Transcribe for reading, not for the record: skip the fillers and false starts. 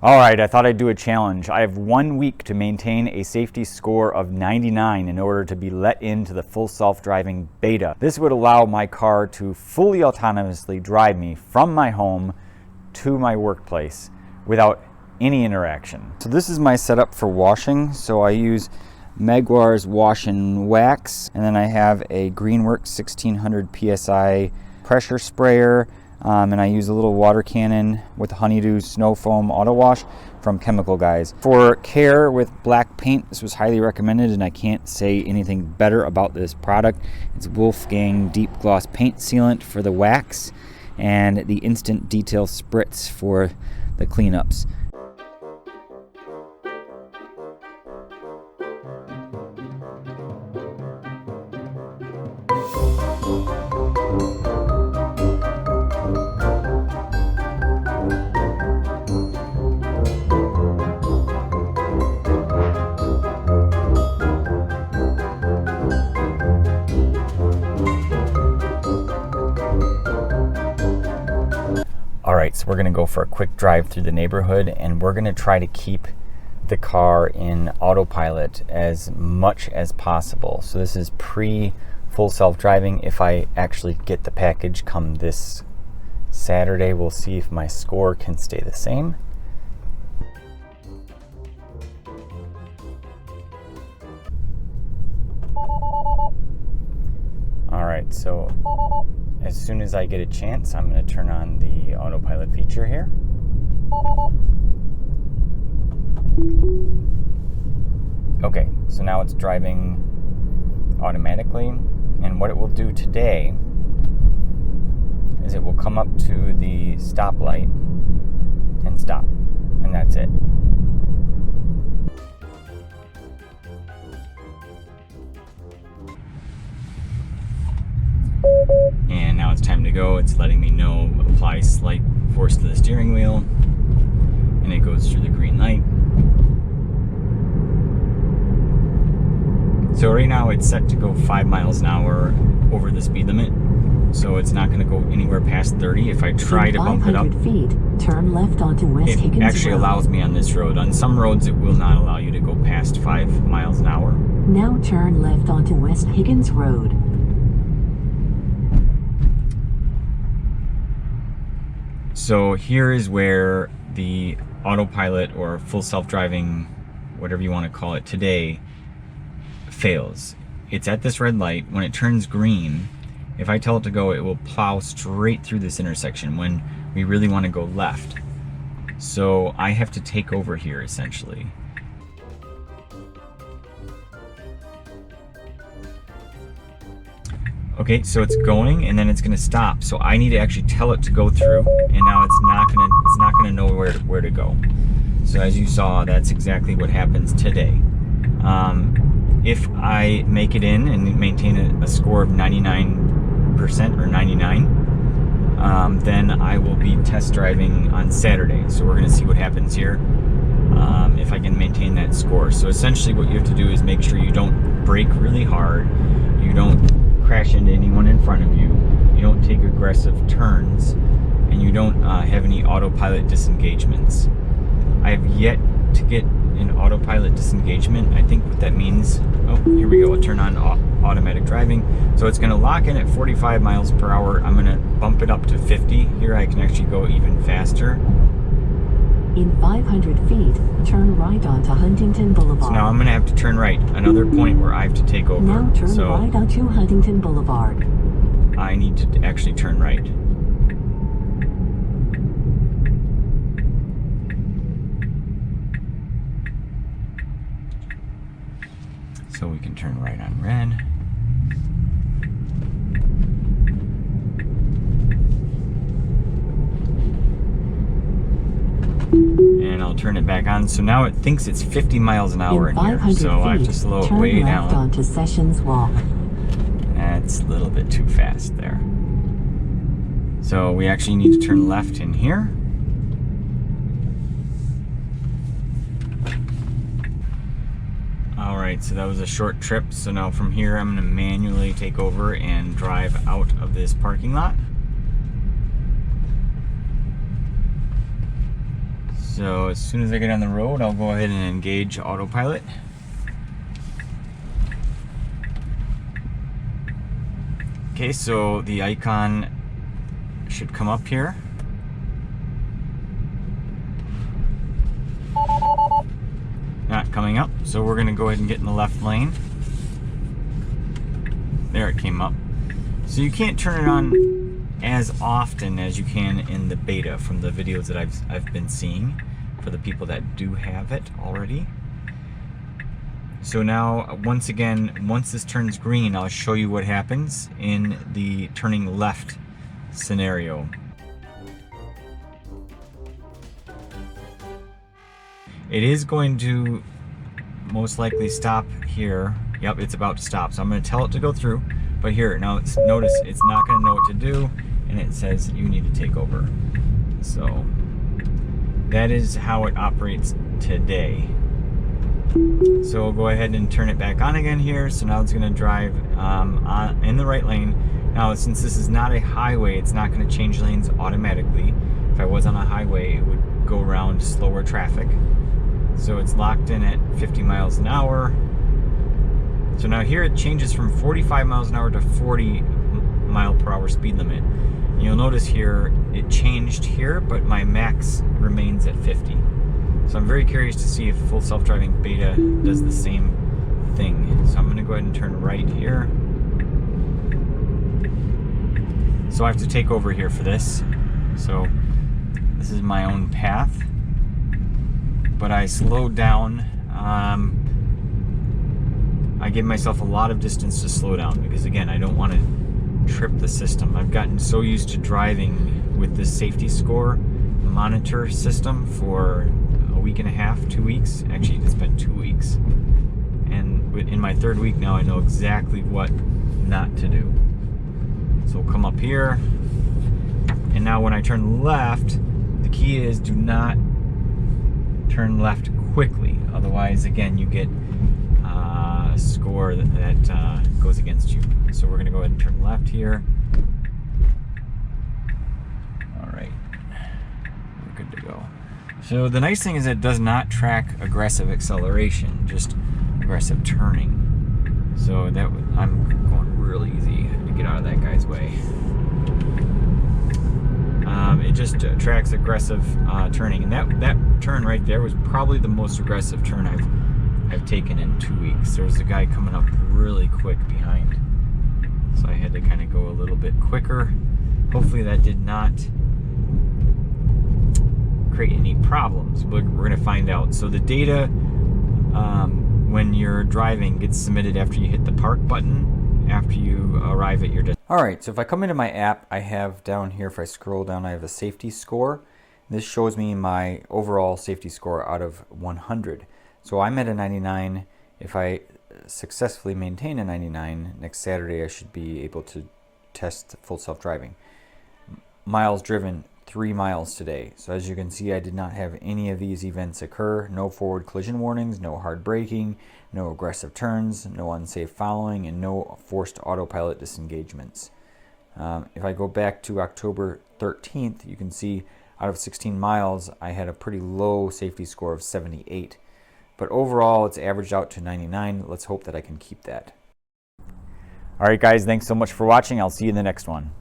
All right, I thought I'd do a challenge. I have 1 week to maintain a safety score of 99 in order to be let into the full self-driving beta. This would allow my car to fully autonomously drive me from my home to my workplace without any interaction. So this is my setup for washing. So I use Meguiar's Wash and Wax, and then I have a Greenworks 1600 PSI pressure sprayer. And I use a little water cannon with Honeydew Snow Foam Auto Wash from Chemical Guys. For care with black paint, this was highly recommended, and I can't say anything better about this product. It's Wolfgang Deep Gloss Paint Sealant for the wax, and the Instant Detail Spritz for the cleanups. Alright, so we're going to go for a quick drive through the neighborhood, and we're going to try to keep the car in autopilot as much as possible. So this is pre-full self-driving. If I actually get the package come this Saturday, we'll see if my score can stay the same. Alright, so as soon as I get a chance, I'm going to turn on the autopilot feature here. Okay, so now it's driving automatically, and what it will do today is it will come up to the stoplight and stop, and that's it. And now it's time to go. It's letting me know, apply slight force to the steering wheel, and it goes through the green light. So right now it's set to go 5 miles an hour over the speed limit, so it's not going to go anywhere past 30. If I try to bump it up, feet, turn left onto West Higgins it actually Road. allows me on this road. On some roads it will not allow you to go past 5 miles an hour. Now turn left onto West Higgins Road. So here is where the autopilot or full self-driving, whatever you want to call it today, fails. It's at this red light. When it turns green, if I tell it to go, it will plow straight through this intersection when we really want to go left. So I have to take over here essentially. Okay, so it's going, and then it's going to stop. So I need to actually tell it to go through, and now it's not going to know where to go. So as you saw, that's exactly what happens today. If I make it in and maintain a score of 99% or 99, then I will be test driving on Saturday. So we're going to see what happens here if I can maintain that score. So essentially what you have to do is make sure you don't brake really hard, you don't crash into anyone in front of you, you don't take aggressive turns, and you don't have any autopilot disengagements. I have yet to get an autopilot disengagement. I think what that means, oh, here we go, I'll turn on automatic driving. So it's going to lock in at 45 miles per hour. I'm going to bump it up to 50. Here I can actually go even faster. In 500 feet, turn right onto Huntington Boulevard. So now I'm going to have to turn right, another point where I have to take over. Now turn right onto Huntington Boulevard. I need to actually turn right. So we can turn right on red. And I'll turn it back on. So now it thinks it's 50 miles an hour in here. So I have to slow it way down. Turn left onto Sessions Walk. That's a little bit too fast there. So we actually need to turn left in here. Alright, so that was a short trip. So now from here I'm going to manually take over and drive out of this parking lot. So So as soon as I get on the road, I'll go ahead and engage autopilot. Okay, so the icon should come up here. Not coming up, so we're going to go ahead and get in the left lane. There, it came up. So you can't turn it on as often as you can in the beta from the videos that I've been seeing for the people that do have it already. So now, once again, once this turns green, I'll show you what happens in the turning left scenario. It is going to most likely stop here. Yep, it's about to stop. So I'm going to tell it to go through. But here, now notice it's not going to know what to do, and it says you need to take over. So that is how it operates today. So we'll go ahead and turn it back on again here. So now it's going to drive in the right lane. Now, since this is not a highway, it's not going to change lanes automatically. If I was on a highway, it would go around slower traffic. So it's locked in at 50 miles an hour. So now here it changes from 45 miles an hour to 40 mile per hour speed limit. And you'll notice here it changed here, but my max remains at 50. So I'm very curious to see if full self-driving beta does the same thing. So I'm going to go ahead and turn right here. So I have to take over here for this. So this is my own path. But I slowed down. I give myself a lot of distance to slow down because, again, I don't want to trip the system. I've gotten so used to driving with this safety score monitor system for a week and a half, 2 weeks. Actually, it's been 2 weeks. And in my third week now, I know exactly what not to do. So we'll come up here. And now when I turn left, the key is do not turn left quickly. Otherwise, again, you get a score that goes against you. So we're going to go ahead and turn left here. All right, we're good to go. So the nice thing is it does not track aggressive acceleration, just aggressive turning. So that I'm going real easy to get out of that guy's way. It just tracks aggressive turning, and that turn right there was probably the most aggressive turn I've taken in 2 weeks. There was a guy coming up really quick behind, so I had to kind of go a little bit quicker. Hopefully that did not create any problems. We're going to find out. So the data when you're driving gets submitted after you hit the park button, after you arrive at your destination. Alright, so if I come into my app, I have down here, if I scroll down, I have a safety score. This shows me my overall safety score out of 100. So I'm at a 99. If I successfully maintain a 99, next Saturday I should be able to test full self-driving. Miles driven, 3 miles today. So as you can see, I did not have any of these events occur. No forward collision warnings, no hard braking, no aggressive turns, no unsafe following, and no forced autopilot disengagements. If I go back to October 13th, you can see out of 16 miles, I had a pretty low safety score of 78. But overall, it's averaged out to 99. Let's hope that I can keep that. All right, guys, thanks so much for watching. I'll see you in the next one.